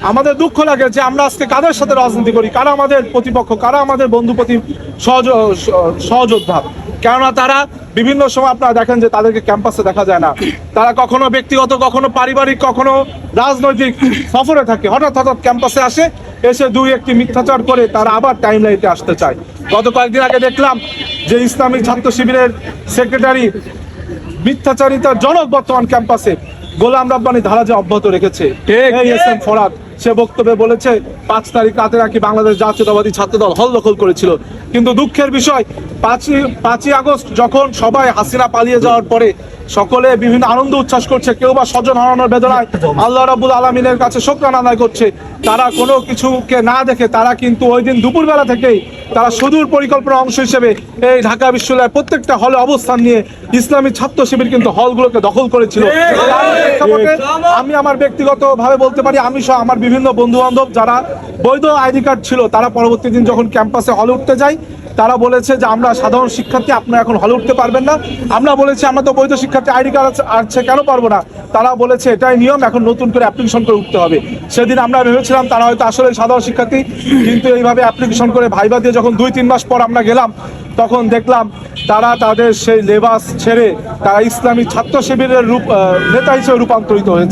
আমাদের দুঃখ লাগে যে আমরা আজকে কাদের সাথে রাজনীতি করি, কারা আমাদের প্রতিপক্ষ, কারা আমাদের বন্ধু সহযোদ্ধা। কেননা তারা বিভিন্ন সময় আপনারা দেখেন যে তাদেরকে ক্যাম্পাসে দেখা যায় না, তারা কখনো ব্যক্তিগত, কখনো পারিবারিক, কখনো রাজনৈতিক সফরে থাকে, হঠাৎ ক্যাম্পাসে আসে, এসে দুই একটি মিথ্যাচার করে তারা আবার টাইম লাইনে আসতে চায়। গত কয়েকদিন আগে দেখলাম যে ইসলামী ছাত্র শিবিরের সেক্রেটারি মিথ্যাচারিতার জনক বর্তমান ক্যাম্পাসে গোলাম রাব্বানী ধারা যে অব্যাহত রেখেছে। এস এম ফরহাদ সে বক্তব্যে বলেছে 5 তারিখ রাতে নাকি বাংলাদেশ জাতীয়তাবাদী ছাত্রদল হল দখল করেছিল। কিন্তু দুঃখের বিষয় 5ই আগস্ট যখন সবাই হাসিনা পালিয়ে যাওয়ার পরে সকলে বিভিন্ন আনন্দ উচ্ছ্বাস করছে, কেউ বা স্বজন হারানোর বেদনায় আল্লাহ রাব্বুল আলামিনের কাছে শুকরানা আদায় করছে, তারা কোনো কিছুকে না দেখে তারা কিন্তু ওই দিন দুপুরবেলা থেকেই তারা সুদূর পরিকল্পনার অংশ হিসেবে এই ঢাকা বিশ্ববিদ্যালয়ের প্রত্যেকটা হলে অবস্থান নিয়ে ইসলামী ছাত্র শিবির কিন্তু হলগুলোকে দখল করেছিল। আমি আমার ব্যক্তিগতভাবে বলতে পারি, আমি সহ আমার বিভিন্ন বন্ধু বান্ধব যারা বৈধ আইডি কার্ড ছিল, তারা পরবর্তী দিন যখন ক্যাম্পাসে হলে উঠতে যায়, তারা বলেছে যে আমরা সাধারণ শিক্ষার্থী, আপনারা এখন হলে উঠতে পারবেন না। আমরা বলেছি আমরা তো বৈধ শিক্ষার্থী, আইডি কার্ড আছে, কেন পারবো না? তারা বলেছে এটাই নিয়ম, এখন নতুন করে অ্যাপ্লিকেশন করে উঠতে হবে। সেদিন আমরা ভেবেছিলাম তারা হয়তো আসলে সাধারণ শিক্ষার্থী, কিন্তু এইভাবে অ্যাপ্লিকেশন করে ভাইবা দিয়ে যখন 2-3 মাস পর আমরা গেলাম, তখন দেখলাম তারা তাদের সেই লেবাস ছেড়ে তারা ইসলামী ছাত্র শিবিরের নেতা হিসেবে রূপান্তরিত হয়েছে।